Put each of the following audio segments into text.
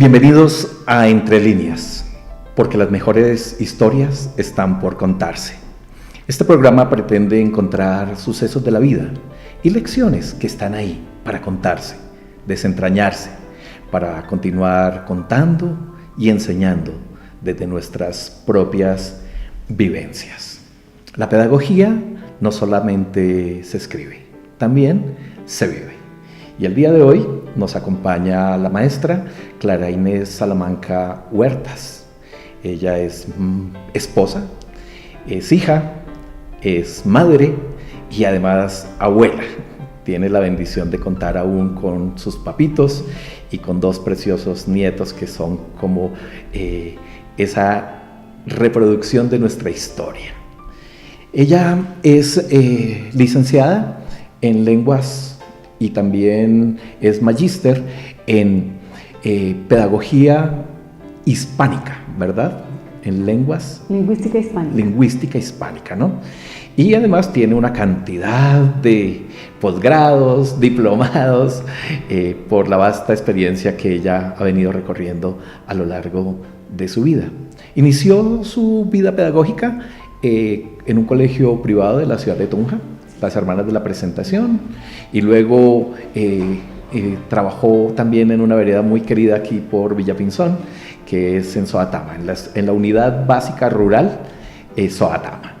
Bienvenidos a Entre Líneas, porque las mejores historias están por contarse. Este programa pretende encontrar sucesos de la vida y lecciones que están ahí para contarse, desentrañarse, para continuar contando y enseñando desde nuestras propias vivencias. La pedagogía no solamente se escribe, también se vive. Y el día de hoy nos acompaña la maestra Clara Inés Salamanca Huertas. Ella es esposa, es hija, es madre y además abuela. Tiene la bendición de contar aún con sus papitos y con dos preciosos nietos que son como esa reproducción de nuestra historia. Ella es licenciada en lenguas y también es magíster en pedagogía hispánica, ¿verdad? En lenguas. Lingüística hispánica. Lingüística hispánica, ¿no? Y además tiene una cantidad de posgrados, diplomados, por la vasta experiencia que ella ha venido recorriendo a lo largo de su vida. Inició su vida pedagógica en un colegio privado de la ciudad de Tunja, las Hermanas de la Presentación, y luego trabajó también en una vereda muy querida aquí por Villapinzón, que es en Soatama, en la unidad básica rural Soatama.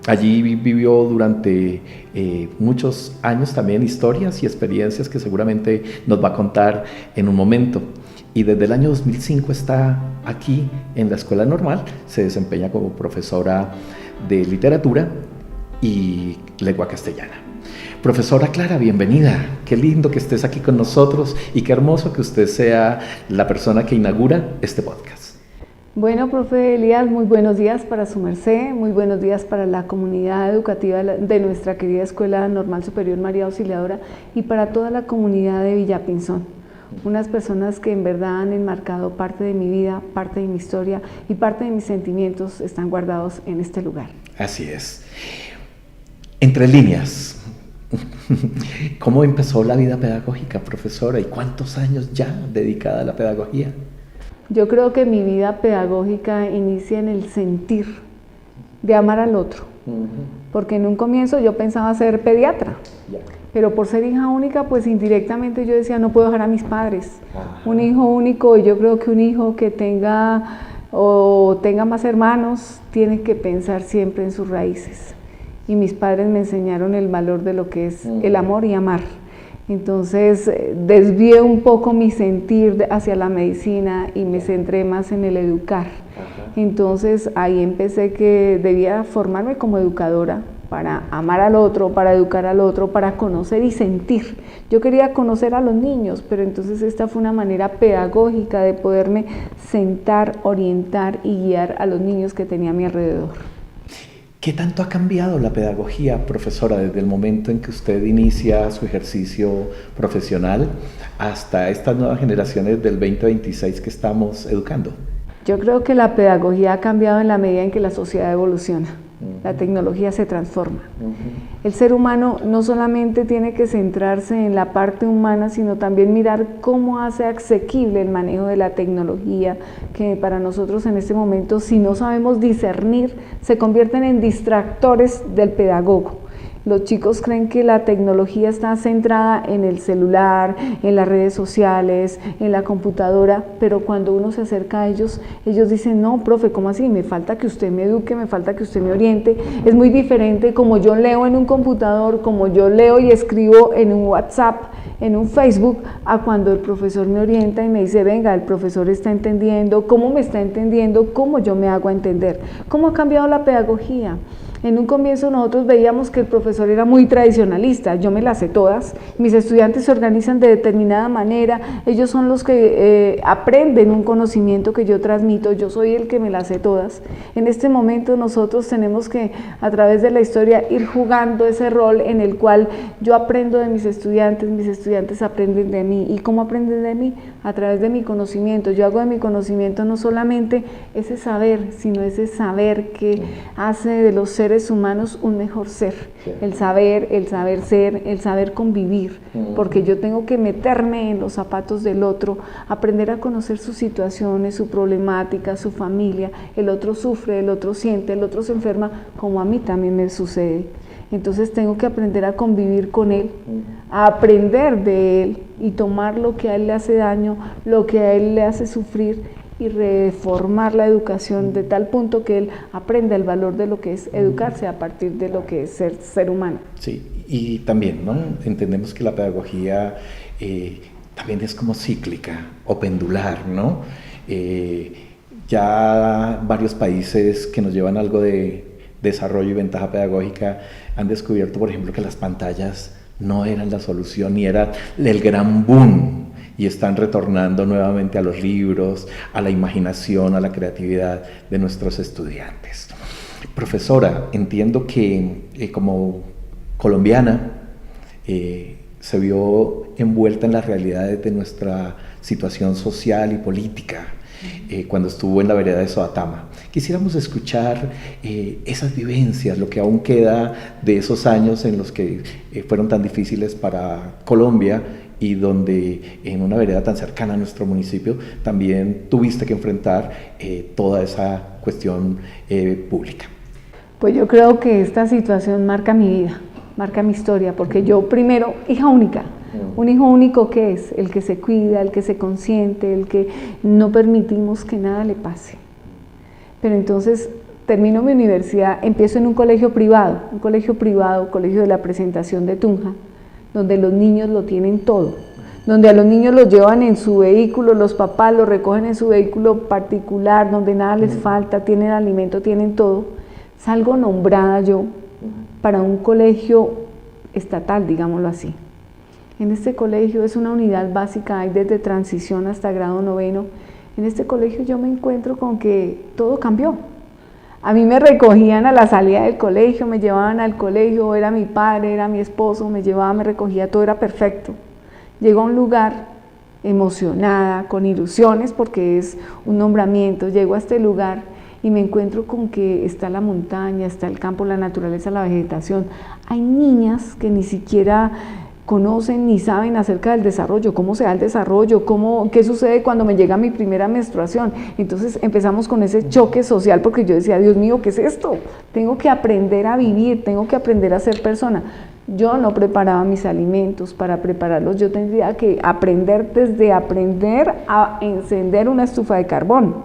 Allí vivió durante muchos años también historias y experiencias que seguramente nos va a contar en un momento. Y desde el año 2005 está aquí en la Escuela Normal, se desempeña como profesora de literatura y lengua castellana. Profesora Clara, bienvenida. Qué lindo que estés aquí con nosotros y qué hermoso que usted sea la persona que inaugura este podcast. Bueno, profe Elías, muy buenos días para su merced, muy buenos días para la comunidad educativa de nuestra querida Escuela Normal Superior María Auxiliadora y para toda la comunidad de Villapinzón. Unas personas que en verdad han enmarcado parte de mi vida, parte de mi historia y parte de mis sentimientos están guardados en este lugar. Así es. Entre líneas, ¿cómo empezó la vida pedagógica, profesora? ¿Y cuántos años ya dedicada a la pedagogía? Yo creo que mi vida pedagógica inicia en el sentir de amar al otro, porque en un comienzo yo pensaba ser pediatra, pero por ser hija única, pues indirectamente yo decía, no puedo dejar a mis padres. Un hijo único, y yo creo que un hijo que tenga más hermanos, tiene que pensar siempre en sus raíces. Y mis padres me enseñaron el valor de lo que es el amor y amar. Entonces desvié un poco mi sentir hacia la medicina y me centré más en el educar. Entonces ahí empecé que debía formarme como educadora para amar al otro, para educar al otro, para conocer y sentir. Yo quería conocer a los niños, pero entonces esta fue una manera pedagógica de poderme sentar, orientar y guiar a los niños que tenía a mi alrededor. ¿Qué tanto ha cambiado la pedagogía, profesora, desde el momento en que usted inicia su ejercicio profesional hasta estas nuevas generaciones del 2026 que estamos educando? Yo creo que la pedagogía ha cambiado en la medida en que la sociedad evoluciona. La tecnología se transforma. El ser humano no solamente tiene que centrarse en la parte humana, sino también mirar cómo hace asequible el manejo de la tecnología, que para nosotros en este momento, si no sabemos discernir, se convierten en distractores del pedagogo. Los chicos creen que la tecnología está centrada en el celular, en las redes sociales, en la computadora, pero cuando uno se acerca a ellos, ellos dicen, no, profe, ¿cómo así? Me falta que usted me eduque, me falta que usted me oriente. Es muy diferente como yo leo en un computador, como yo leo y escribo en un WhatsApp, en un Facebook, a cuando el profesor me orienta y me dice, venga, el profesor está entendiendo, ¿cómo me está entendiendo? ¿Cómo yo me hago entender? ¿Cómo ha cambiado la pedagogía? En un comienzo nosotros veíamos que el profesor era muy tradicionalista, yo me las sé todas, mis estudiantes se organizan de determinada manera, ellos son los que aprenden un conocimiento que yo transmito, yo soy el que me las sé todas. En este momento nosotros tenemos que, a través de la historia, ir jugando ese rol en el cual yo aprendo de mis estudiantes aprenden de mí. ¿Y cómo aprenden de mí? A través de mi conocimiento. Yo hago de mi conocimiento no solamente ese saber, sino ese saber que hace de los seres seres humanos un mejor ser, el saber ser, el saber convivir, porque yo tengo que meterme en los zapatos del otro, aprender a conocer sus situaciones, su problemática, su familia, el otro sufre, el otro siente, el otro se enferma, como a mí también me sucede. Entonces tengo que aprender a convivir con él, a aprender de él y tomar lo que a él le hace daño, lo que a él le hace sufrir y reformar la educación de tal punto que él aprenda el valor de lo que es educarse a partir de lo que es ser humano. Sí, y también, ¿no? Entendemos que la pedagogía también es como cíclica o pendular, ¿no? Ya varios países que nos llevan algo de desarrollo y ventaja pedagógica han descubierto, por ejemplo, que las pantallas no eran la solución ni era el gran boom, y están retornando nuevamente a los libros, a la imaginación, a la creatividad de nuestros estudiantes. Profesora, entiendo que como colombiana se vio envuelta en las realidades de nuestra situación social y política cuando estuvo en la vereda de Soatama. Quisiéramos escuchar esas vivencias, lo que aún queda de esos años en los que fueron tan difíciles para Colombia y donde en una vereda tan cercana a nuestro municipio también tuviste que enfrentar toda esa cuestión pública. Pues yo creo que esta situación marca mi vida, marca mi historia, porque yo primero, hija única, un hijo único que es el que se cuida, el que se consiente, el que no permitimos que nada le pase. Pero entonces termino mi universidad, empiezo en un colegio privado, Colegio de la Presentación de Tunja, donde los niños lo tienen todo, donde a los niños los llevan en su vehículo, los papás los recogen en su vehículo particular, donde nada les falta, tienen alimento, tienen todo. Salgo nombrada yo para un colegio estatal, digámoslo así. En este colegio es una unidad básica, hay desde transición hasta grado 9. En este colegio yo me encuentro con que todo cambió. A mí me recogían a la salida del colegio, me llevaban al colegio, era mi padre, era mi esposo, me llevaba, me recogía, todo era perfecto. Llego a un lugar emocionada, con ilusiones, porque es un nombramiento, llego a este lugar y me encuentro con que está la montaña, está el campo, la naturaleza, la vegetación. Hay niñas que ni siquiera conocen ni saben acerca del desarrollo, cómo se da el desarrollo, qué sucede cuando me llega mi primera menstruación. Entonces empezamos con ese choque social, porque yo decía, Dios mío, ¿qué es esto? Tengo que aprender a vivir, tengo que aprender a ser persona. Yo no preparaba mis alimentos. Para prepararlos yo tendría que aprender a encender una estufa de carbón,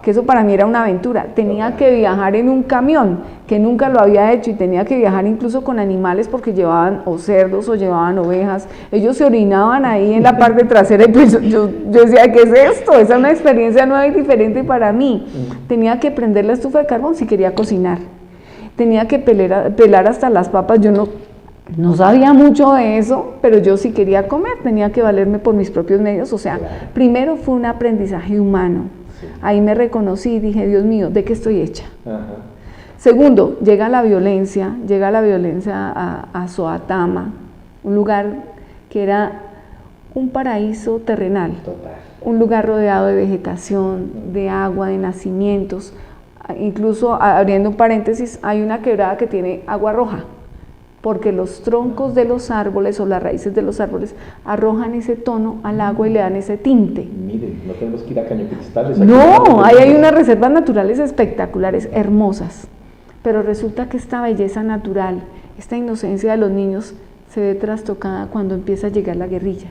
que eso para mí era una aventura. Tenía que viajar en un camión, que nunca lo había hecho, y tenía que viajar incluso con animales, porque llevaban o cerdos o llevaban ovejas. Ellos se orinaban ahí en la parte trasera, y pues yo decía, ¿qué es esto? Esa es una experiencia nueva y diferente para mí. Tenía que prender la estufa de carbón si quería cocinar. Tenía que pelar hasta las papas. Yo no sabía mucho de eso, pero yo sí quería comer, tenía que valerme por mis propios medios. O sea, primero fue un aprendizaje humano. Ahí me reconocí y dije, Dios mío, ¿de qué estoy hecha? Segundo, llega la violencia a Soatama, un lugar que era un paraíso terrenal, un lugar rodeado de vegetación, de agua, de nacimientos. Incluso, abriendo un paréntesis, hay una quebrada que tiene agua roja, porque los troncos de los árboles o las raíces de los árboles arrojan ese tono al agua y le dan ese tinte. Miren, no tenemos que ir a Caño Cristales. No, ahí hay unas reservas naturales espectaculares, hermosas, pero resulta que esta belleza natural, esta inocencia de los niños se ve trastocada cuando empieza a llegar la guerrilla.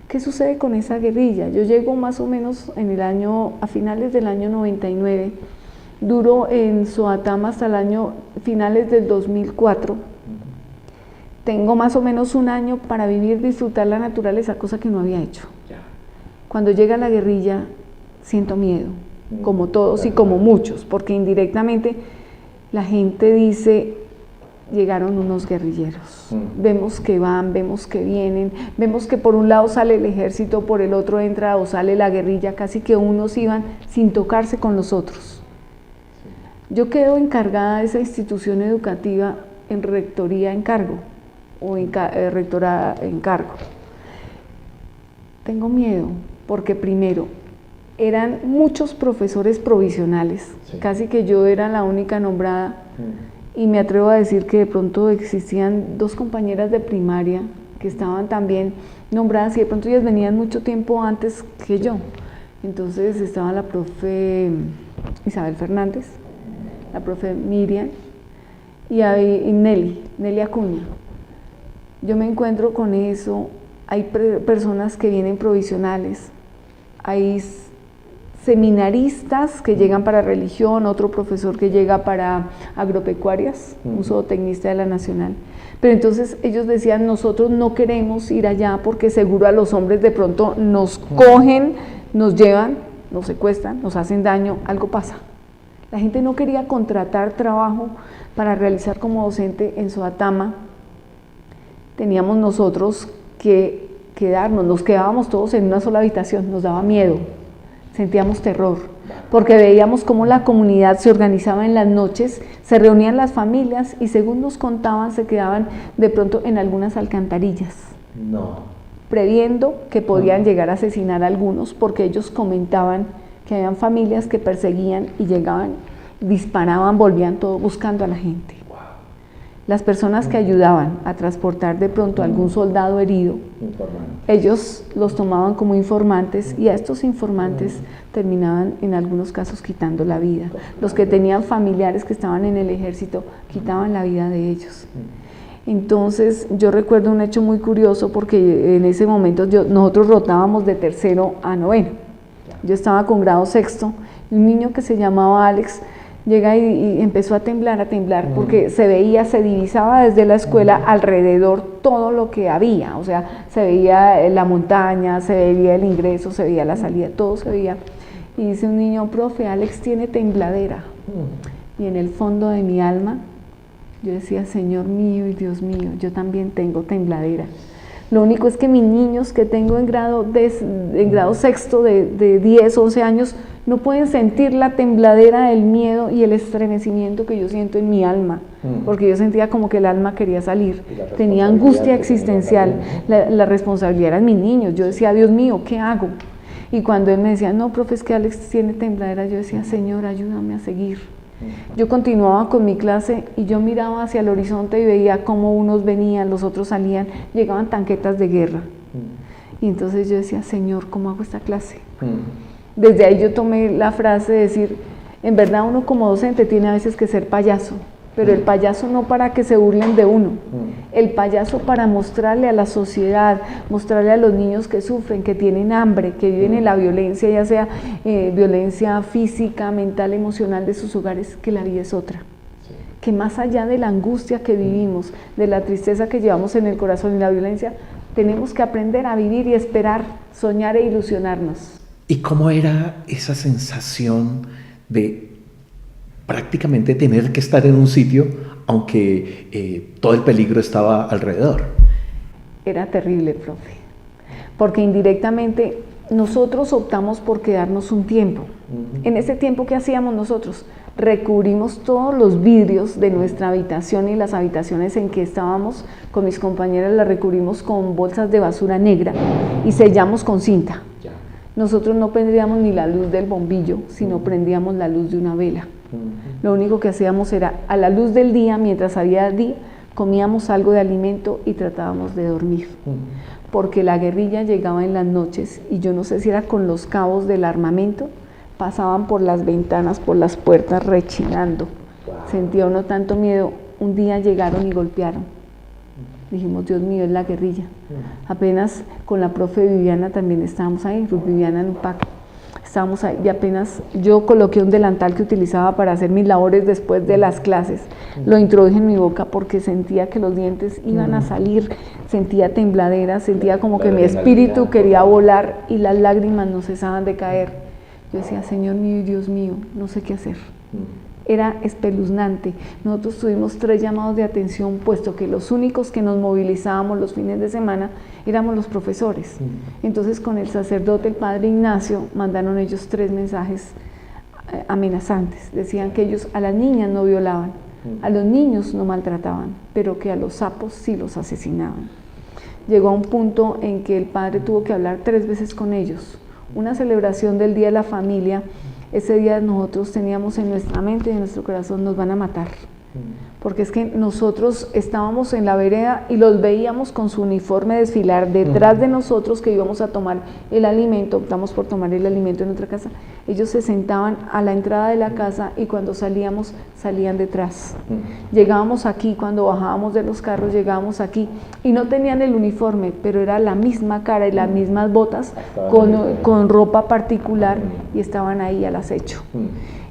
¿Qué sucede con esa guerrilla? Yo llego más o menos a finales del año 99, duro en Soatama hasta finales del 2004, tengo más o menos un año para vivir, disfrutar la naturaleza, cosa que no había hecho. Cuando llega la guerrilla, siento miedo, como todos y como muchos, porque indirectamente la gente dice, llegaron unos guerrilleros. Vemos que van, vemos que vienen, vemos que por un lado sale el ejército, por el otro entra o sale la guerrilla, casi que unos iban sin tocarse con los otros. Yo quedo encargada de esa institución educativa en rectoría en cargo, o rectora en cargo. Tengo miedo porque primero eran muchos profesores provisionales, casi que yo era la única nombrada, y me atrevo a decir que de pronto existían 2 compañeras de primaria que estaban también nombradas y de pronto ellas venían mucho tiempo antes que yo. Entonces estaba la profe Isabel Fernández, la profe Miriam y Nelly Acuña. Yo me encuentro con eso, hay personas que vienen provisionales, hay seminaristas que llegan para religión, otro profesor que llega para agropecuarias, un zootecnista de la Nacional. Pero entonces ellos decían, nosotros no queremos ir allá porque seguro a los hombres de pronto nos cogen, nos llevan, nos secuestran, nos hacen daño, algo pasa. La gente no quería contratar trabajo para realizar como docente en Soatama. Teníamos nosotros que quedarnos, nos quedábamos todos en una sola habitación, nos daba miedo, sentíamos terror, porque veíamos cómo la comunidad se organizaba en las noches, se reunían las familias y según nos contaban se quedaban de pronto en algunas alcantarillas. Previendo que podían llegar a asesinar a algunos, porque ellos comentaban que habían familias que perseguían y llegaban, disparaban, volvían todo buscando a la gente. Las personas que ayudaban a transportar de pronto a algún soldado herido, ellos los tomaban como informantes y a estos informantes terminaban en algunos casos quitando la vida. Los que tenían familiares que estaban en el ejército quitaban la vida de ellos. Entonces yo recuerdo un hecho muy curioso porque en ese momento nosotros rotábamos de 3º a 9º. Yo estaba con grado 6º y un niño que se llamaba Alex llega y empezó a temblar porque se divisaba desde la escuela alrededor todo lo que había, o sea, se veía la montaña, se veía el ingreso, se veía la salida, todo se veía. Y dice un niño, profe, Alex tiene tembladera. Y en el fondo de mi alma yo decía, Señor mío y Dios mío, yo también tengo tembladera. Lo único es que mis niños que tengo en grado 6º de 10, 11 años no pueden sentir la tembladera del miedo y el estremecimiento que yo siento en mi alma, porque yo sentía como que el alma quería salir, tenía angustia existencial, la responsabilidad eran mis niños. Yo decía, Dios mío, ¿qué hago? Y cuando él me decía, no, profe, es que Alex tiene tembladera, yo decía, Señor, ayúdame a seguir. Yo continuaba con mi clase y yo miraba hacia el horizonte y veía cómo unos venían, los otros salían, llegaban tanquetas de guerra. Y entonces yo decía, Señor, ¿cómo hago esta clase? Desde ahí yo tomé la frase de decir, en verdad uno como docente tiene a veces que ser payaso, pero el payaso no para que se burlen de uno, el payaso para mostrarle a la sociedad, mostrarle a los niños que sufren, que tienen hambre, que viven en la violencia, ya sea violencia física, mental, emocional de sus hogares, que la vida es otra. Que más allá de la angustia que vivimos, de la tristeza que llevamos en el corazón y la violencia, tenemos que aprender a vivir y esperar, soñar e ilusionarnos. ¿Y cómo era esa sensación de prácticamente tener que estar en un sitio aunque todo el peligro estaba alrededor? Era terrible, profe, porque indirectamente nosotros optamos por quedarnos un tiempo. En ese tiempo, ¿qué hacíamos nosotros? Recubrimos todos los vidrios de nuestra habitación y las habitaciones en que estábamos con mis compañeras las recubrimos con bolsas de basura negra y sellamos con cinta. Nosotros no prendíamos ni la luz del bombillo, sino prendíamos la luz de una vela. Lo único que hacíamos era, a la luz del día, mientras había día, comíamos algo de alimento y tratábamos de dormir. Porque la guerrilla llegaba en las noches y yo no sé si era con los cabos del armamento, pasaban por las ventanas, por las puertas rechinando. Sentía uno tanto miedo. Un día llegaron y golpearon. Dijimos, Dios mío, es la guerrilla. Apenas con la profe Viviana también estábamos ahí, Ruth Viviana Nupac. Estábamos ahí y apenas yo coloqué un delantal que utilizaba para hacer mis labores después de las clases. Lo introduje en mi boca porque sentía que los dientes iban a salir, sentía tembladera, sentía como que mi espíritu quería volar y las lágrimas no cesaban de caer. Yo decía, Señor mío y Dios mío, no sé qué hacer. Era espeluznante. Nosotros tuvimos 3 llamados de atención, puesto que los únicos que nos movilizábamos los fines de semana éramos los profesores. Entonces con el sacerdote, el padre Ignacio, mandaron ellos 3 mensajes amenazantes. Decían que ellos a las niñas no violaban, a los niños no maltrataban, pero que a los sapos sí los asesinaban. Llegó a un punto en que el padre tuvo que hablar 3 veces con ellos. Una celebración del Día de la Familia. Ese día nosotros teníamos en nuestra mente y en nuestro corazón, nos van a matar, porque es que nosotros estábamos en la vereda y los veíamos con su uniforme desfilar detrás de nosotros que íbamos a tomar el alimento, optamos por tomar el alimento en nuestra casa. Ellos se sentaban a la entrada de la casa y cuando salíamos, salían detrás. Llegábamos aquí, cuando bajábamos de los carros, llegábamos aquí y no tenían el uniforme, pero era la misma cara y las mismas botas con ropa particular y estaban ahí al acecho.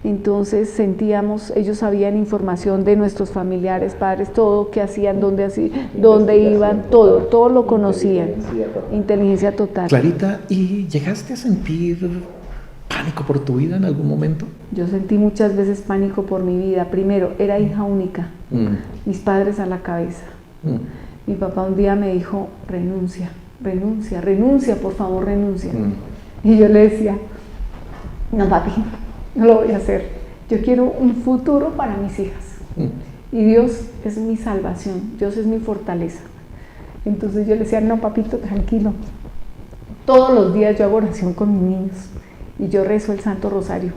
Entonces sentíamos, ellos sabían información de nuestros familiares, padres, todo, qué hacían, dónde iban, todo lo conocían. Inteligencia total. Clarita, ¿y llegaste a sentir pánico por tu vida en algún momento? Yo sentí muchas veces pánico por mi vida. Primero, era hija única, mis padres a la cabeza. Mi papá un día me dijo, renuncia, por favor, renuncia. Y yo le decía, no papi, no lo voy a hacer. Yo quiero un futuro para mis hijas. Y Dios es mi salvación, Dios es mi fortaleza. Entonces yo le decía, no papito, tranquilo. Todos los días yo hago oración con mis niños. Y yo rezo el Santo Rosario.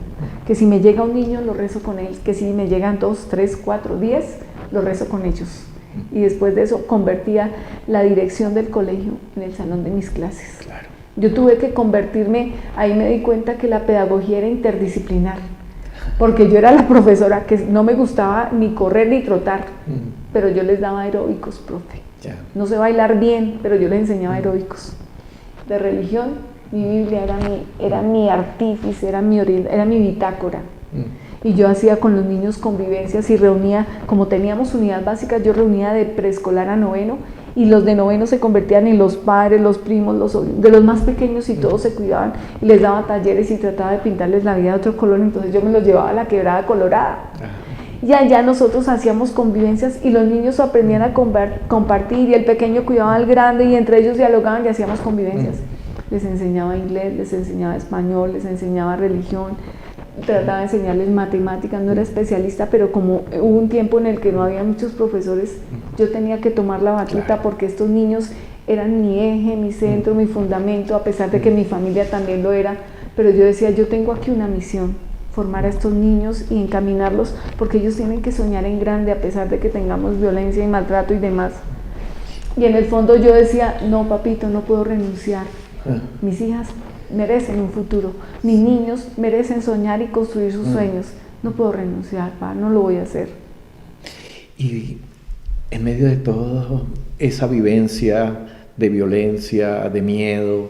Que si me llega un niño, lo rezo con él. Que si me llegan 2, 3, 4, 10, lo rezo con ellos. Y después de eso convertía la dirección del colegio en el salón de mis clases. Claro. Yo tuve que convertirme, ahí me di cuenta que la pedagogía era interdisciplinar, porque yo era la profesora que no me gustaba ni correr ni trotar, pero yo les daba aeróbicos, profe. No sé bailar bien, pero yo les enseñaba aeróbicos. De religión, mi Biblia era mi artífice, era mi bitácora. Y yo hacía con los niños convivencias y reunía, como teníamos unidad básica, yo reunía de preescolar a noveno, y los de noveno se convertían en los padres, los primos, de los más pequeños, y todos se cuidaban, y les daba talleres y trataba de pintarles la vida de otro color. Entonces yo me los llevaba a la Quebrada Colorada. Y allá nosotros hacíamos convivencias y los niños aprendían a compartir, y el pequeño cuidaba al grande y entre ellos dialogaban y hacíamos convivencias. Les enseñaba inglés, les enseñaba español, les enseñaba religión, trataba de enseñarles matemáticas. No era especialista, pero como hubo un tiempo en el que no había muchos profesores, yo tenía que tomar la batuta porque estos niños eran mi eje, mi centro, mi fundamento, a pesar de que mi familia también lo era. Pero yo decía, yo tengo aquí una misión, formar a estos niños y encaminarlos, porque ellos tienen que soñar en grande a pesar de que tengamos violencia y maltrato y demás. Y en el fondo yo decía, no papito, no puedo renunciar. Mis hijas merecen un futuro, mis niños merecen soñar y construir sus sueños. No puedo renunciar, pa, no lo voy a hacer. Y en medio de toda esa vivencia de violencia, de miedo,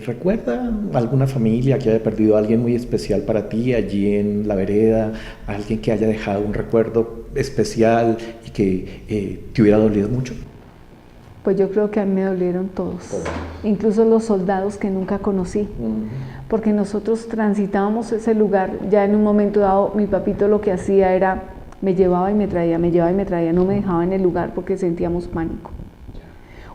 ¿recuerda alguna familia que haya perdido a alguien muy especial para ti allí en la vereda? ¿Alguien que haya dejado un recuerdo especial y que te hubiera dolido mucho? Pues yo creo que a mí me dolieron todos, incluso los soldados que nunca conocí, porque nosotros transitábamos ese lugar. Ya en un momento dado mi papito lo que hacía era, me llevaba y me traía, no me dejaba en el lugar porque sentíamos pánico.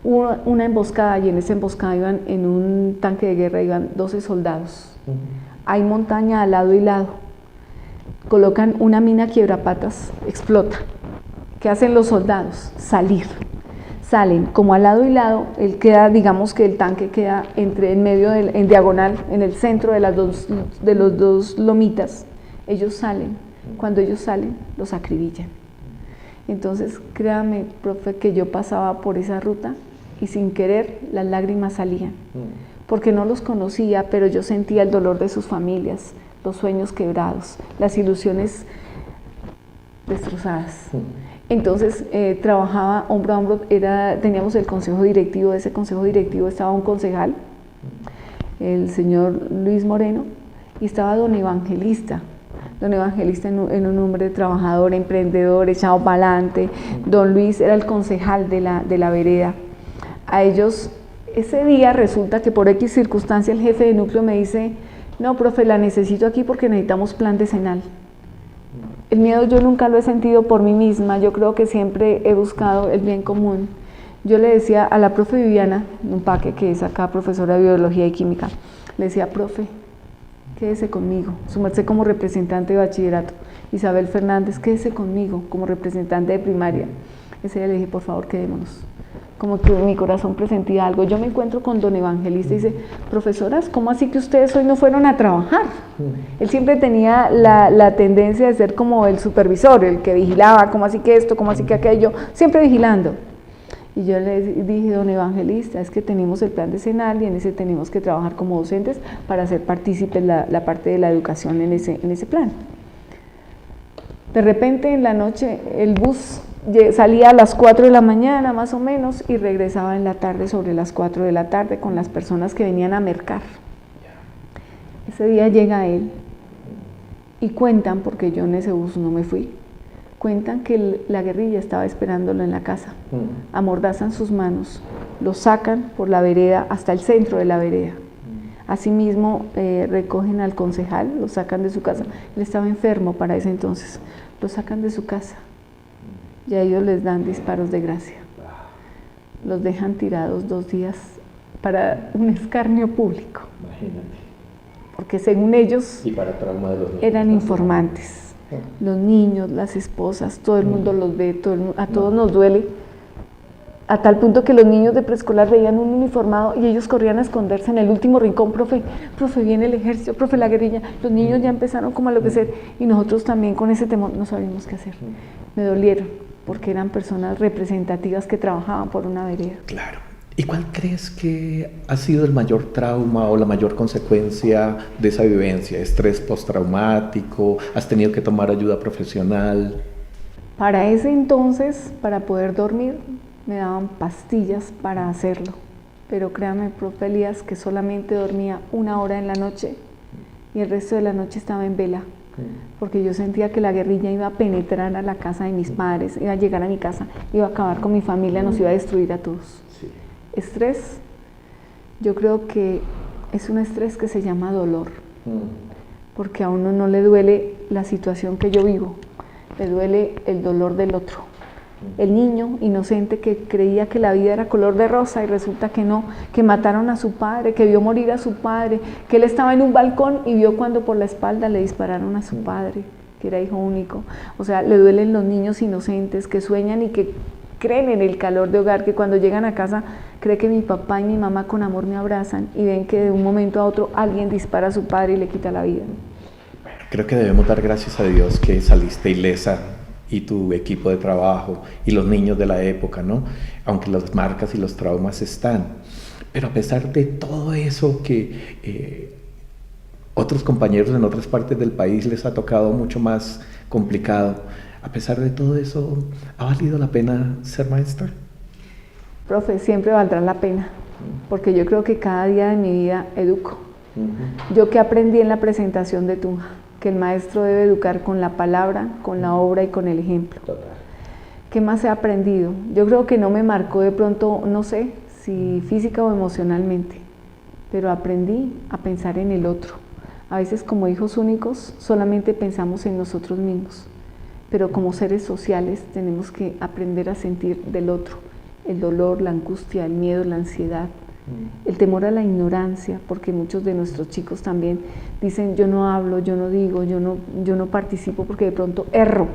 Hubo una emboscada y en esa emboscada iban, en un tanque de guerra iban 12 soldados. Hay montaña al lado y lado, colocan una mina quiebrapatas, explota. ¿Qué hacen los soldados? Salen como al lado y lado, él queda, digamos que el tanque queda en medio, en diagonal, en el centro de los dos lomitas. Ellos salen, cuando ellos salen, los acribillan. Entonces, créame, profe, que yo pasaba por esa ruta y sin querer las lágrimas salían, porque no los conocía, pero yo sentía el dolor de sus familias, los sueños quebrados, las ilusiones destrozadas. Entonces trabajaba hombro a hombro, teníamos el consejo directivo. De ese consejo directivo estaba un concejal, el señor Luis Moreno, y estaba don Evangelista en un hombre trabajador, emprendedor, echado para adelante. Don Luis era el concejal de la vereda. A ellos, ese día resulta que por X circunstancia el jefe de núcleo me dice, no, profe, la necesito aquí porque necesitamos plan decenal. El miedo yo nunca lo he sentido por mí misma, yo creo que siempre he buscado el bien común. Yo le decía a la profe Viviana Numpaque, que es acá profesora de Biología y Química, le decía, profe, quédese conmigo, su merced como representante de bachillerato. Isabel Fernández, quédese conmigo como representante de primaria. Ese día le dije, por favor, quedémonos, como que mi corazón presentía algo. Yo me encuentro con don Evangelista y dice, profesoras, ¿cómo así que ustedes hoy no fueron a trabajar? Él siempre tenía la tendencia de ser como el supervisor, el que vigilaba, ¿cómo así que esto, cómo así que aquello? Siempre vigilando. Y yo le dije, don Evangelista, es que tenemos el plan decenal y en ese tenemos que trabajar como docentes para hacer partícipes la parte de la educación en ese plan. De repente en la noche el bus salía a las 4 de la mañana más o menos y regresaba en la tarde sobre las 4 de la tarde con las personas que venían a mercar. Ese día llega él y cuentan, porque yo en ese bus no me fui, cuentan que la guerrilla estaba esperándolo en la casa. Amordazan sus manos, lo sacan por la vereda hasta el centro de la vereda. Asimismo recogen al concejal, lo sacan de su casa. Él estaba enfermo para ese entonces, lo sacan de su casa. Y a ellos les dan disparos de gracia. Los dejan tirados 2 días para un escarnio público. Imagínate. Porque según ellos Y para trauma de los niños, eran informantes. Los niños, las esposas, todo el mundo los ve, a todos nos duele. A tal punto que los niños de preescolar veían un uniformado y ellos corrían a esconderse en el último rincón. Profe, viene el ejército, profe, la guerrilla. Los niños ya empezaron como a enloquecer y nosotros también con ese temor no sabíamos qué hacer. Me dolieron, porque eran personas representativas que trabajaban por una vereda. Claro. ¿Y cuál crees que ha sido el mayor trauma o la mayor consecuencia de esa vivencia? ¿Estrés postraumático? ¿Has tenido que tomar ayuda profesional? Para ese entonces, para poder dormir, me daban pastillas para hacerlo. Pero créame, profe Elías, que solamente dormía 1 hora en la noche y el resto de la noche estaba en vela. Porque yo sentía que la guerrilla iba a penetrar a la casa de mis padres, iba a llegar a mi casa, iba a acabar con mi familia, nos iba a destruir a todos. Sí. Estrés, yo creo que es un estrés que se llama dolor, porque a uno no le duele la situación que yo vivo, le duele el dolor del otro. El niño inocente que creía que la vida era color de rosa y resulta que no, que mataron a su padre, que vio morir a su padre, que él estaba en un balcón y vio cuando por la espalda le dispararon a su padre, que era hijo único. O sea, le duelen los niños inocentes que sueñan y que creen en el calor de hogar, que cuando llegan a casa cree que mi papá y mi mamá con amor me abrazan y ven que de un momento a otro alguien dispara a su padre y le quita la vida. Creo que debemos dar gracias a Dios que saliste ilesa y tu equipo de trabajo y los niños de la época, ¿no? Aunque las marcas y los traumas están. Pero a pesar de todo eso que otros compañeros en otras partes del país les ha tocado mucho más complicado, a pesar de todo eso, ¿ha valido la pena ser maestra? Profe, siempre valdrá la pena, porque yo creo que cada día de mi vida educo. Yo que aprendí en la presentación de Tunja, que el maestro debe educar con la palabra, con la obra y con el ejemplo. Total. ¿Qué más he aprendido? Yo creo que no me marcó de pronto, no sé, si física o emocionalmente, pero aprendí a pensar en el otro. A veces como hijos únicos solamente pensamos en nosotros mismos, pero como seres sociales tenemos que aprender a sentir del otro, el dolor, la angustia, el miedo, la ansiedad, el temor a la ignorancia, porque muchos de nuestros chicos también dicen yo no hablo, yo no digo, yo no participo porque de pronto erro.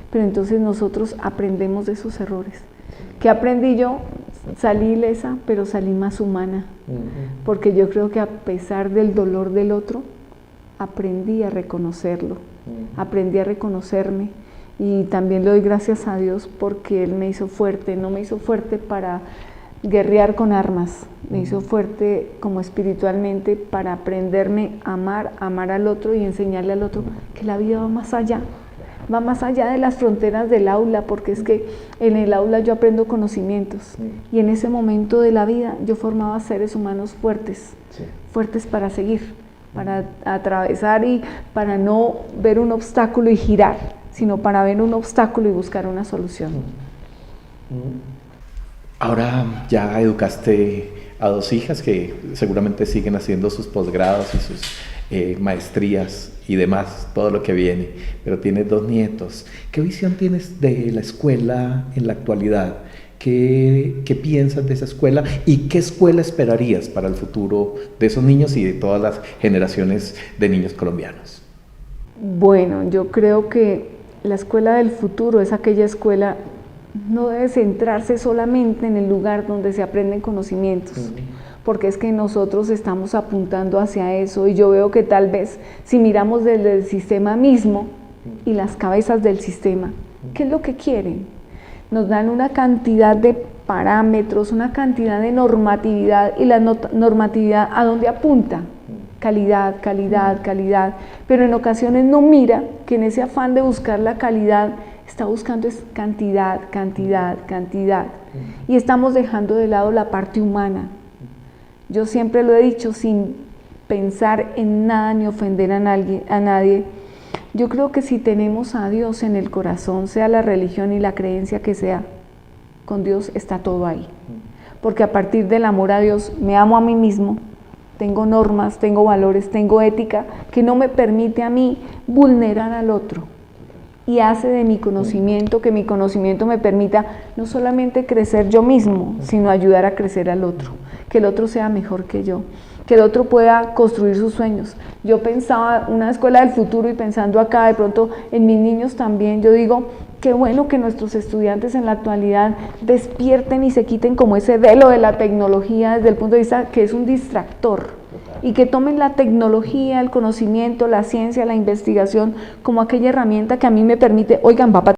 Pero entonces nosotros aprendemos de esos errores. ¿Qué aprendí yo? Salí ilesa, pero salí más humana, porque yo creo que a pesar del dolor del otro, aprendí a reconocerlo, aprendí a reconocerme, y también le doy gracias a Dios porque Él me hizo fuerte, no me hizo fuerte para guerrear con armas, me hizo fuerte como espiritualmente para aprenderme a amar al otro y enseñarle al otro que la vida va más allá de las fronteras del aula, porque es que en el aula yo aprendo conocimientos y en ese momento de la vida yo formaba seres humanos fuertes, fuertes para seguir, para atravesar y para no ver un obstáculo y girar, sino para ver un obstáculo y buscar una solución. Ahora ya educaste a 2 hijas que seguramente siguen haciendo sus posgrados y sus maestrías y demás, todo lo que viene, pero tienes 2 nietos. ¿Qué visión tienes de la escuela en la actualidad? ¿Qué piensas de esa escuela y qué escuela esperarías para el futuro de esos niños y de todas las generaciones de niños colombianos? Bueno, yo creo que la escuela del futuro es aquella escuela no debe centrarse solamente en el lugar donde se aprenden conocimientos, porque es que nosotros estamos apuntando hacia eso, y yo veo que tal vez si miramos desde el sistema mismo y las cabezas del sistema, ¿qué es lo que quieren? Nos dan una cantidad de parámetros, una cantidad de normatividad, y la normatividad ¿a dónde apunta? Calidad, calidad, calidad, pero en ocasiones no mira que en ese afán de buscar la calidad está buscando es cantidad, cantidad, cantidad, y estamos dejando de lado la parte humana. Yo siempre lo he dicho, sin pensar en nada ni ofender a nadie, yo creo que si tenemos a Dios en el corazón, sea la religión y la creencia que sea, con Dios está todo ahí, porque a partir del amor a Dios me amo a mí mismo, tengo normas, tengo valores, tengo ética que no me permite a mí vulnerar al otro, y hace de mi conocimiento que mi conocimiento me permita no solamente crecer yo mismo, sino ayudar a crecer al otro, que el otro sea mejor que yo, que el otro pueda construir sus sueños. Yo pensaba una escuela del futuro, y pensando acá de pronto en mis niños también, yo digo, qué bueno que nuestros estudiantes en la actualidad despierten y se quiten como ese velo de la tecnología desde el punto de vista que es un distractor, y que tomen la tecnología, el conocimiento, la ciencia, la investigación como aquella herramienta que a mí me permite, oigan, papá,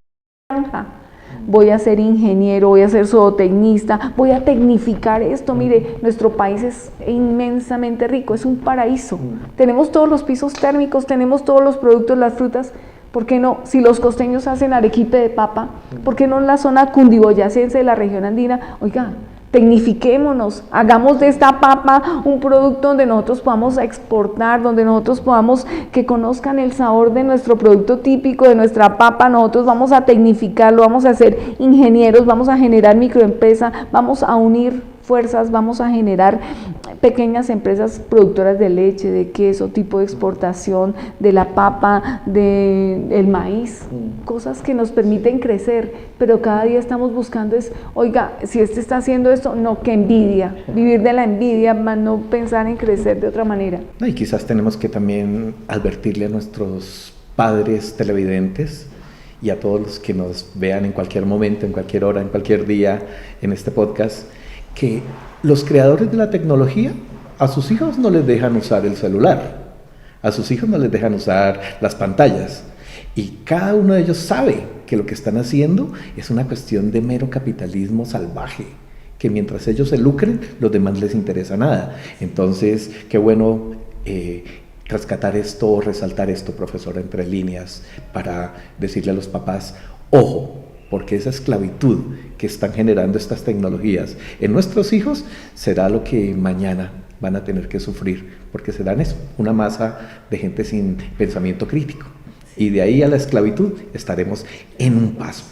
voy a ser ingeniero, voy a ser zootecnista, voy a tecnificar esto. Mire, nuestro país es inmensamente rico, es un paraíso. Tenemos todos los pisos térmicos, tenemos todos los productos, las frutas. ¿Por qué no? Si los costeños hacen arequipe de papa, ¿por qué no en la zona cundiboyacense de la región andina? Oiga, tecnifiquémonos, hagamos de esta papa un producto donde nosotros podamos exportar, donde nosotros podamos que conozcan el sabor de nuestro producto típico, de nuestra papa. Nosotros vamos a tecnificarlo, vamos a ser ingenieros, vamos a generar microempresa, vamos a unir fuerzas, vamos a generar pequeñas empresas productoras de leche, de queso, tipo de exportación, de la papa, del maíz, cosas que nos permiten crecer, pero cada día estamos buscando es, oiga, si este está haciendo esto, no, que envidia, vivir de la envidia, más no pensar en crecer de otra manera. Y quizás tenemos que también advertirle a nuestros padres televidentes y a todos los que nos vean en cualquier momento, en cualquier hora, en cualquier día en este podcast, que los creadores de la tecnología a sus hijos no les dejan usar el celular, a sus hijos no les dejan usar las pantallas, y cada uno de ellos sabe que lo que están haciendo es una cuestión de mero capitalismo salvaje, que mientras ellos se lucren, los demás les interesa nada. Entonces, qué bueno rescatar esto, resaltar esto, profesora, entre líneas, para decirle a los papás, ojo, porque esa esclavitud que están generando estas tecnologías en nuestros hijos será lo que mañana van a tener que sufrir, porque serán eso, una masa de gente sin pensamiento crítico. Y de ahí a la esclavitud estaremos en un paso.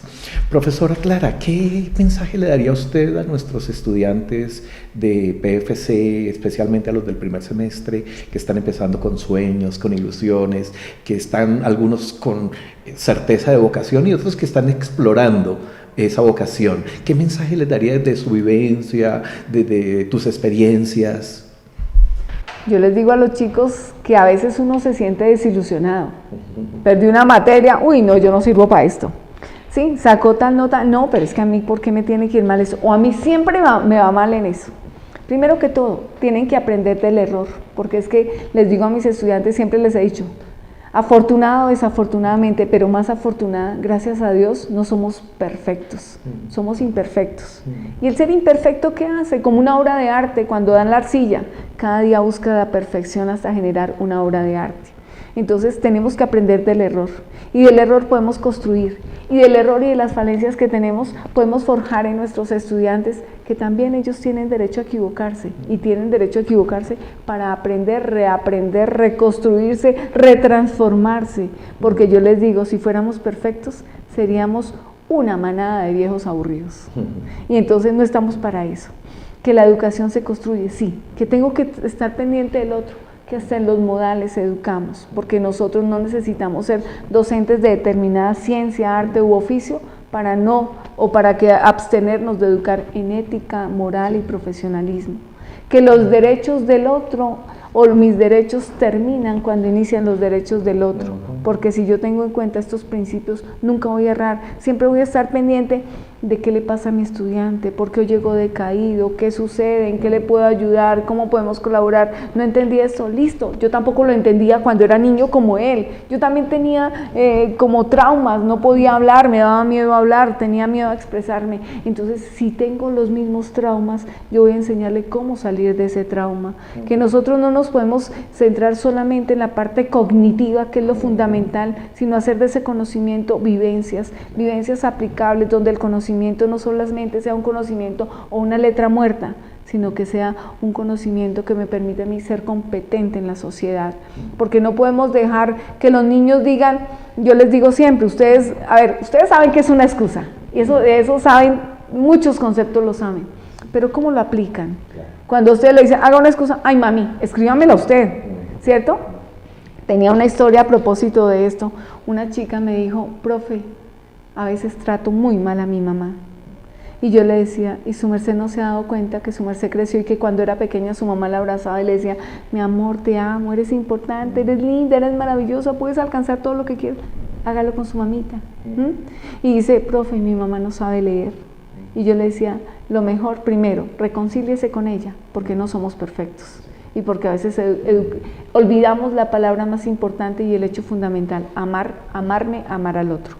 Profesora Clara, ¿qué mensaje le daría usted a nuestros estudiantes de PFC, especialmente a los del primer semestre, que están empezando con sueños, con ilusiones, que están algunos con certeza de vocación y otros que están explorando esa vocación? ¿Qué mensaje les daría desde su vivencia, desde tus experiencias? Yo les digo a los chicos que a veces uno se siente desilusionado. Perdí una materia, uy, no, yo no sirvo para esto. Sí, sacó tal nota, no, pero es que a mí, ¿por qué me tiene que ir mal eso? O a mí siempre me va mal en eso. Primero que todo, tienen que aprender del error, porque es que les digo a mis estudiantes, siempre les he dicho, afortunado, desafortunadamente, pero más afortunada, gracias a Dios, no somos perfectos, somos imperfectos. Y el ser imperfecto, ¿qué hace? Como una obra de arte, cuando dan la arcilla, cada día busca la perfección hasta generar una obra de arte. Entonces tenemos que aprender del error, y del error podemos construir, y del error y de las falencias que tenemos podemos forjar en nuestros estudiantes que también ellos tienen derecho a equivocarse, y tienen derecho a equivocarse para aprender, reaprender, reconstruirse, retransformarse, porque yo les digo, si fuéramos perfectos seríamos una manada de viejos aburridos, y entonces no estamos para eso. Que la educación se construye, sí, que tengo que estar pendiente del otro, que hasta en los modales educamos, porque nosotros no necesitamos ser docentes de determinada ciencia, arte u oficio para que abstenernos de educar en ética, moral y profesionalismo. Que los derechos del otro o mis derechos terminan cuando inician los derechos del otro. porque si yo tengo en cuenta estos principios, nunca voy a errar, siempre voy a estar pendiente de qué le pasa a mi estudiante, por qué hoy llegó decaído, qué sucede, en qué le puedo ayudar, cómo podemos colaborar. No entendí esto, listo, yo tampoco lo entendía cuando era niño como él, yo también tenía como traumas, no podía hablar, me daba miedo hablar, tenía miedo a expresarme. Entonces, si tengo los mismos traumas, yo voy a enseñarle cómo salir de ese trauma, que nosotros no nos podemos centrar solamente en la parte cognitiva, que es lo fundamental, sino hacer de ese conocimiento vivencias aplicables, donde el conocimiento no solamente sea un conocimiento o una letra muerta, sino que sea un conocimiento que me permite a mí ser competente en la sociedad, porque no podemos dejar que los niños digan, yo les digo siempre, ustedes saben que es una excusa, y eso saben, muchos conceptos lo saben, pero ¿cómo lo aplican? Cuando usted le dice, haga una excusa, ay mami, escríbamela usted, ¿cierto? Tenía una historia a propósito de esto, una chica me dijo, profe, a veces trato muy mal a mi mamá. Y yo le decía, ¿y su merced no se ha dado cuenta que su merced creció y que cuando era pequeña su mamá la abrazaba y le decía, mi amor, te amo, eres importante, eres linda, eres maravillosa, puedes alcanzar todo lo que quieras? Hágalo con su mamita. Y dice, profe, mi mamá no sabe leer. Y yo le decía, lo mejor, primero, reconcíliese con ella, porque no somos perfectos. Y porque a veces olvidamos la palabra más importante y el hecho fundamental, amarme, amar al otro.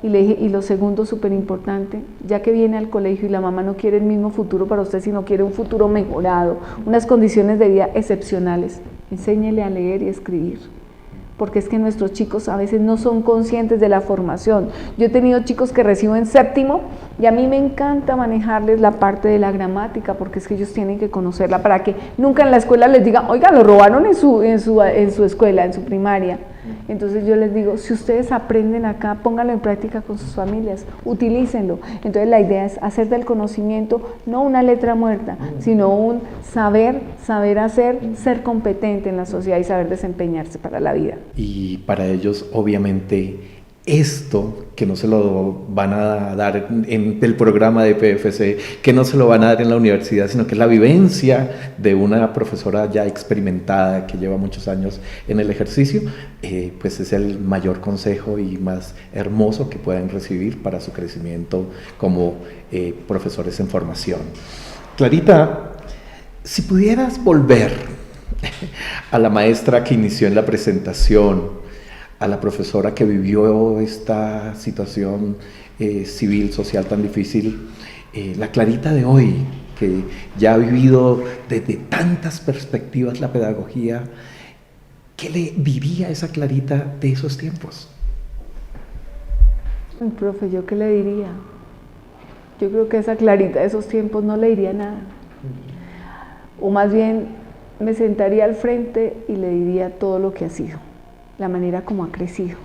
Y le dije, y lo segundo, súper importante, ya que viene al colegio y la mamá no quiere el mismo futuro para usted, sino quiere un futuro mejorado, unas condiciones de vida excepcionales, enséñele a leer y escribir. Porque es que nuestros chicos a veces no son conscientes de la formación. Yo he tenido chicos que recibo en séptimo y a mí me encanta manejarles la parte de la gramática, porque es que ellos tienen que conocerla para que nunca en la escuela les digan, oiga, lo robaron en su escuela, en su primaria. Entonces yo les digo, si ustedes aprenden acá, pónganlo en práctica con sus familias, utilícenlo. Entonces la idea es hacer del conocimiento no una letra muerta, sino un saber hacer, ser competente en la sociedad y saber desempeñarse para la vida. Y para ellos, obviamente, esto que no se lo van a dar en el programa de PFC, que no se lo van a dar en la universidad, sino que es la vivencia de una profesora ya experimentada que lleva muchos años en el ejercicio, pues es el mayor consejo y más hermoso que pueden recibir para su crecimiento como profesores en formación. Clarita, si pudieras volver a la maestra que inició en la presentación, a la profesora que vivió esta situación civil, social tan difícil, la Clarita de hoy, que ya ha vivido desde tantas perspectivas la pedagogía, ¿qué le diría a esa Clarita de esos tiempos? Profe, ¿yo qué le diría? Yo creo que a esa Clarita de esos tiempos no le diría nada. O más bien me sentaría al frente y le diría todo lo que ha sido, la manera como ha crecido.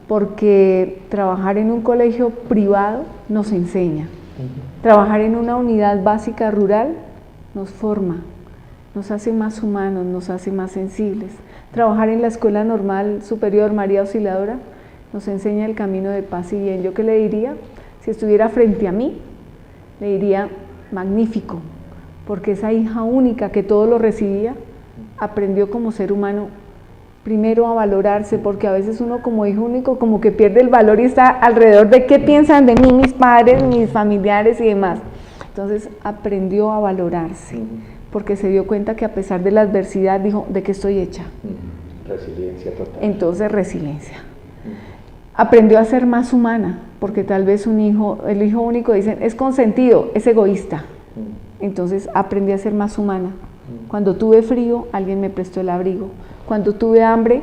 Porque trabajar en un colegio privado nos enseña. Trabajar en una unidad básica rural nos forma, nos hace más humanos, nos hace más sensibles. Trabajar en la Escuela Normal Superior María Auxiliadora nos enseña el camino de paz y bien. ¿Yo qué le diría? Si estuviera frente a mí, le diría, magnífico, porque esa hija única que todo lo recibía, aprendió como ser humano primero a valorarse, porque a veces uno como hijo único como que pierde el valor y está alrededor de qué piensan de mí mis padres, mis familiares y demás. Entonces aprendió a valorarse, porque se dio cuenta que a pesar de la adversidad dijo, ¿de qué estoy hecha? Resiliencia total. Entonces resiliencia. Aprendió a ser más humana, porque tal vez el hijo único dicen, es consentido, es egoísta. Entonces aprendí a ser más humana. Cuando tuve frío, alguien me prestó el abrigo. Cuando tuve hambre,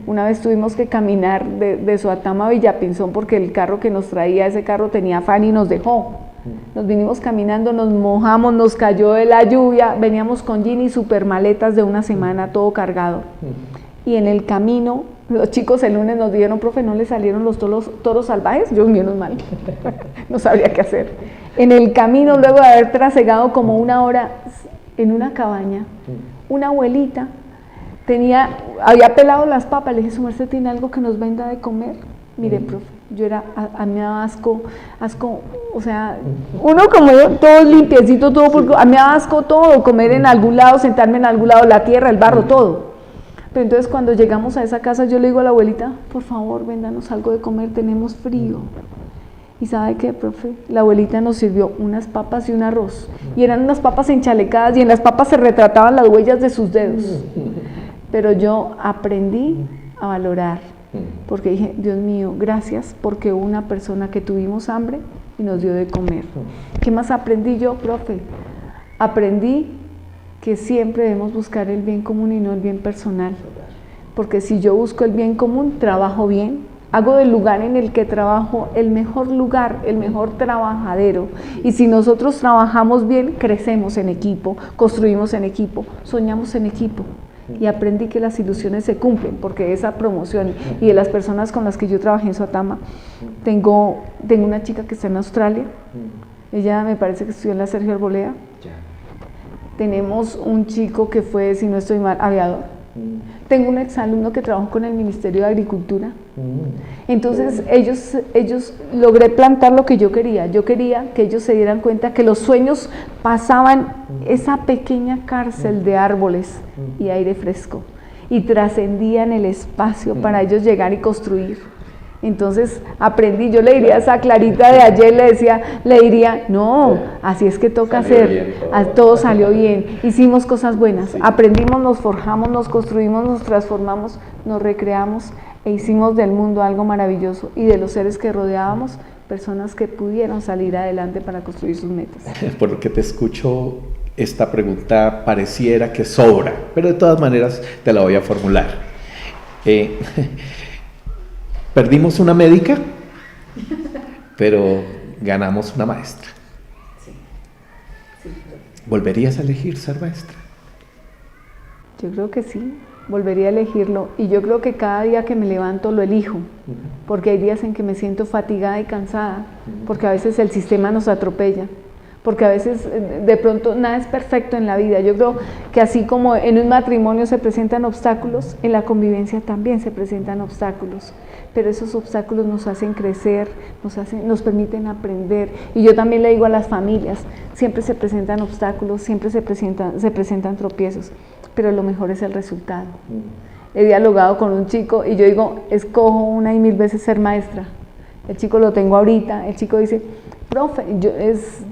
una vez tuvimos que caminar de Soatama a Villapinzón porque el carro que nos traía, ese carro tenía afán y nos dejó. Nos vinimos caminando, nos mojamos, nos cayó de la lluvia, veníamos con jean y super maletas de una semana, todo cargado. Y en el camino, los chicos el lunes nos dijeron, profe, ¿no le salieron los toros salvajes? Yo, menos mal, no sabría qué hacer. En el camino, luego de haber trasegado como una hora en una cabaña, una abuelita había pelado las papas, le dije, ¿su merced tiene algo que nos venda de comer? Mire, profe, a mí me daba asco, o sea, uno como yo, todo limpiecito, todo, porque a mí me daba asco todo, comer en algún lado, sentarme en algún lado, la tierra, el barro, todo. Pero entonces cuando llegamos a esa casa yo le digo a la abuelita, por favor, véndanos algo de comer, tenemos frío. ¿Y sabe qué, profe? La abuelita nos sirvió unas papas y un arroz. Y eran unas papas enchalecadas y en las papas se retrataban las huellas de sus dedos. Pero yo aprendí a valorar, porque dije, Dios mío, gracias, porque hubo una persona que tuvimos hambre y nos dio de comer. ¿Qué más aprendí yo, profe? Aprendí que siempre debemos buscar el bien común y no el bien personal, porque si yo busco el bien común, trabajo bien, hago del lugar en el que trabajo el mejor lugar, el mejor trabajadero, y si nosotros trabajamos bien, crecemos en equipo, construimos en equipo, soñamos en equipo, y aprendí que las ilusiones se cumplen, porque esa promoción y de las personas con las que yo trabajé en Suatama, tengo una chica que está en Australia, ella me parece que estudió en la Sergio Arboleda. Tenemos un chico que fue, si no estoy mal, aviador. Tengo un exalumno que trabajó con el Ministerio de Agricultura. Entonces ellos logré plantar lo que yo quería. Yo quería que ellos se dieran cuenta que los sueños pasaban esa pequeña cárcel de árboles y aire fresco y trascendían el espacio para ellos llegar y construir. Entonces aprendí, yo le diría a esa Clarita de ayer, le diría, no, así es que toca hacer, todo salió bien, hicimos cosas buenas, aprendimos, nos forjamos, nos construimos, nos transformamos, nos recreamos e hicimos del mundo algo maravilloso y de los seres que rodeábamos, personas que pudieron salir adelante para construir sus metas. Por lo que te escucho, esta pregunta pareciera que sobra, pero de todas maneras te la voy a formular. Perdimos una médica, pero ganamos una maestra. ¿Volverías a elegir ser maestra? Yo creo que sí, volvería a elegirlo. Y yo creo que cada día que me levanto lo elijo, porque hay días en que me siento fatigada y cansada, porque a veces el sistema nos atropella, porque a veces de pronto nada es perfecto en la vida. Yo creo que así como en un matrimonio se presentan obstáculos, en la convivencia también se presentan obstáculos, pero esos obstáculos nos hacen crecer, nos permiten aprender. Y yo también le digo a las familias, siempre se presentan obstáculos, siempre se presentan tropiezos, pero lo mejor es el resultado. He dialogado con un chico y yo digo, escojo una y mil veces ser maestra. El chico lo tengo ahorita, el chico dice, profe,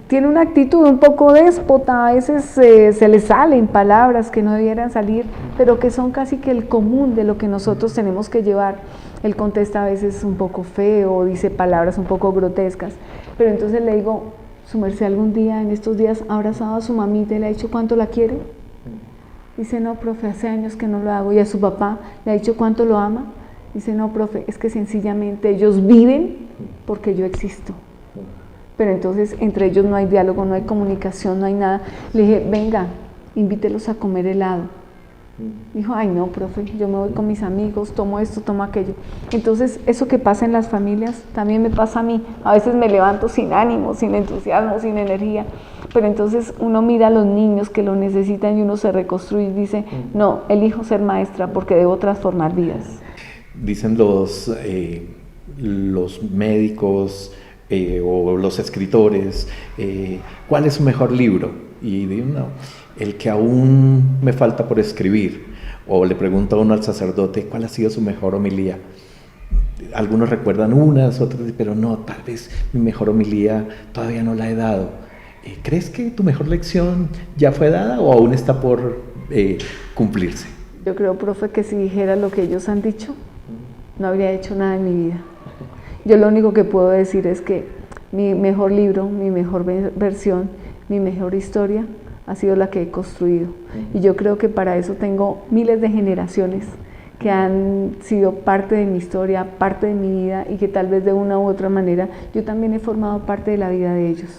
tiene una actitud un poco déspota, a veces se le salen palabras que no debieran salir, pero que son casi que el común de lo que nosotros tenemos que llevar. Él contesta a veces un poco feo, dice palabras un poco grotescas, pero entonces le digo, ¿su merced algún día, en estos días, ha abrazado a su mamita y le ha dicho cuánto la quiere? Dice, no, profe, hace años que no lo hago. ¿Y a su papá le ha dicho cuánto lo ama? Dice, no, profe, es que sencillamente ellos viven porque yo existo. Pero entonces entre ellos no hay diálogo, no hay comunicación, no hay nada. Le dije, venga, invítelos a comer helado. Dijo, ay no, profe, yo me voy con mis amigos, tomo esto, tomo aquello. Entonces eso que pasa en las familias también me pasa a mí. A veces me levanto sin ánimo, sin entusiasmo, sin energía, pero entonces uno mira a los niños que lo necesitan y uno se reconstruye y dice, no, elijo ser maestra porque debo transformar vidas. Dicen los médicos o los escritores, ¿cuál es su mejor libro? Y digo, no, el que aún me falta por escribir. O le pregunta uno al sacerdote, ¿cuál ha sido su mejor homilía? Algunos recuerdan unas, otros, pero no, tal vez mi mejor homilía todavía no la he dado. ¿Crees que tu mejor lección ya fue dada o aún está por cumplirse? Yo creo, profe, que si dijera lo que ellos han dicho, no habría hecho nada en mi vida. Yo lo único que puedo decir es que mi mejor libro, mi mejor versión, mi mejor historia ha sido la que he construido. Y yo creo que para eso tengo miles de generaciones que han sido parte de mi historia, parte de mi vida y que tal vez de una u otra manera yo también he formado parte de la vida de ellos.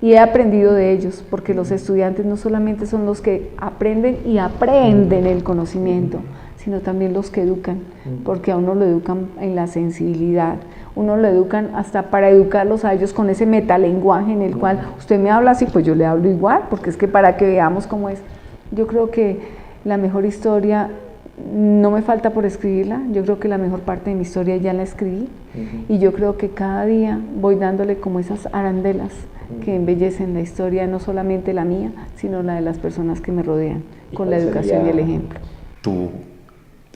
Y he aprendido de ellos, porque los estudiantes no solamente son los que aprenden y aprenden el conocimiento, sino también los que educan, porque a uno lo educan en la sensibilidad, uno lo educan hasta para educarlos a ellos con ese metalenguaje en el cual usted me habla así, pues yo le hablo igual, porque es que para que veamos cómo es. Yo creo que la mejor historia no me falta por escribirla, yo creo que la mejor parte de mi historia ya la escribí, y yo creo que cada día voy dándole como esas arandelas que embellecen la historia, no solamente la mía, sino la de las personas que me rodean, con la educación y el ejemplo. Tu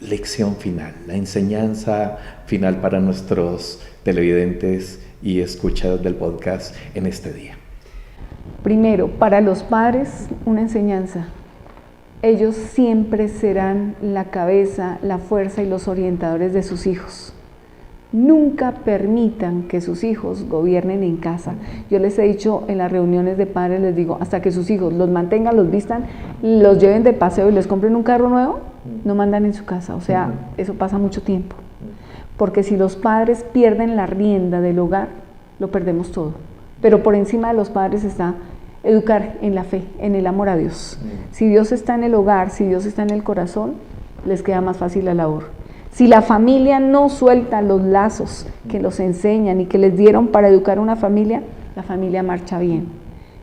lección final, la enseñanza final para nuestros televidentes y escuchas del podcast en este día? Primero, para los padres, una enseñanza. Ellos siempre serán la cabeza, la fuerza y los orientadores de sus hijos. Nunca permitan que sus hijos gobiernen en casa. Yo les he dicho en las reuniones de padres, les digo, hasta que sus hijos los mantengan, los vistan, los lleven de paseo y les compren un carro nuevo, no mandan en su casa. O sea, eso pasa mucho tiempo. Porque si los padres pierden la rienda del hogar, lo perdemos todo. Pero por encima de los padres está educar en la fe, en el amor a Dios. Si Dios está en el hogar, si Dios está en el corazón, les queda más fácil la labor. Si la familia no suelta los lazos que los enseñan y que les dieron para educar una familia, la familia marcha bien.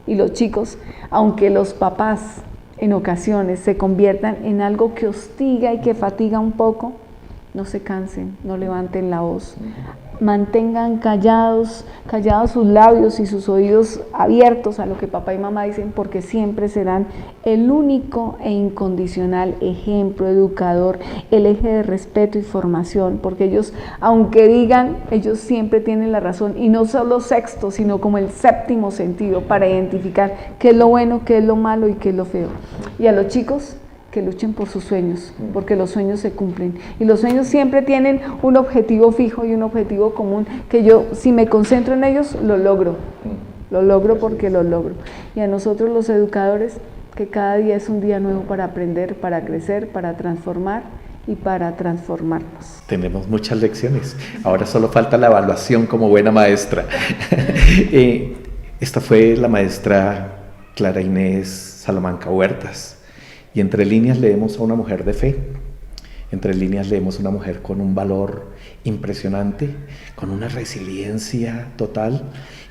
Y los chicos, aunque los papás en ocasiones se conviertan en algo que hostiga y que fatiga un poco, no se cansen, no levanten la voz. Mantengan callados sus labios y sus oídos abiertos a lo que papá y mamá dicen, porque siempre serán el único e incondicional ejemplo educador, el eje de respeto y formación, porque ellos, aunque digan, ellos siempre tienen la razón, y no solo sexto, sino como el séptimo sentido para identificar qué es lo bueno, qué es lo malo y qué es lo feo. Y a los chicos, que luchen por sus sueños, porque los sueños se cumplen. Y los sueños siempre tienen un objetivo fijo y un objetivo común, que yo, si me concentro en ellos, lo logro. Lo logro porque lo logro. Y a nosotros los educadores, que cada día es un día nuevo para aprender, para crecer, para transformar y para transformarnos. Tenemos muchas lecciones. Ahora solo falta la evaluación como buena maestra. Esta fue la maestra Clara Inés Salamanca Huertas. Y entre líneas leemos a una mujer de fe, entre líneas leemos a una mujer con un valor impresionante, con una resiliencia total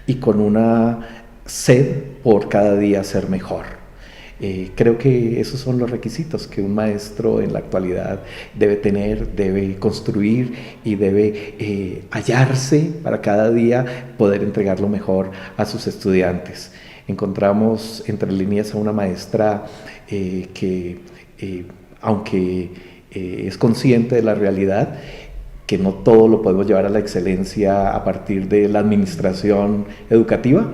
y con una sed por cada día ser mejor. Creo que esos son los requisitos que un maestro en la actualidad debe tener, debe construir y debe hallarse para cada día poder entregar lo mejor a sus estudiantes. Encontramos entre líneas a una maestra que, aunque es consciente de la realidad, que no todo lo podemos llevar a la excelencia a partir de la administración educativa,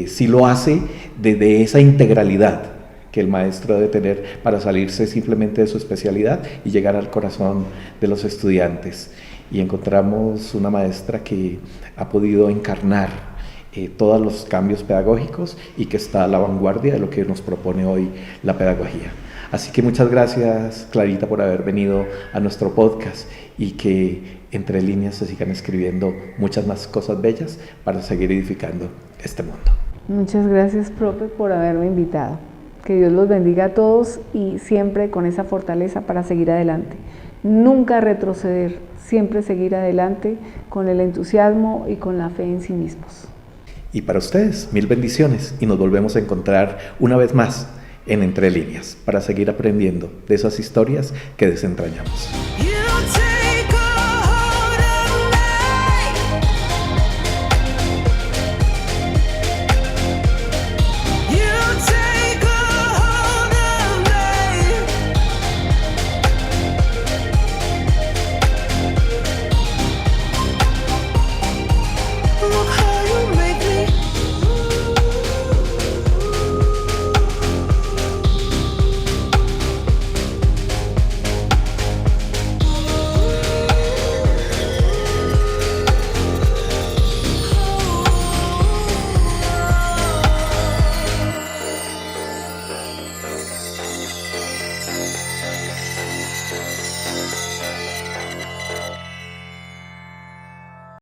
sí lo hace desde esa integralidad que el maestro debe tener para salirse simplemente de su especialidad y llegar al corazón de los estudiantes. Y encontramos una maestra que ha podido encarnar todos los cambios pedagógicos y que está a la vanguardia de lo que nos propone hoy la pedagogía. Así que muchas gracias, Clarita, por haber venido a nuestro podcast y que entre líneas se sigan escribiendo muchas más cosas bellas para seguir edificando este mundo. Muchas gracias, profe, por haberme invitado. Que Dios los bendiga a todos y siempre con esa fortaleza para seguir adelante. Nunca retroceder, siempre seguir adelante con el entusiasmo y con la fe en sí mismos. Y para ustedes, mil bendiciones y nos volvemos a encontrar una vez más en Entre Líneas para seguir aprendiendo de esas historias que desentrañamos.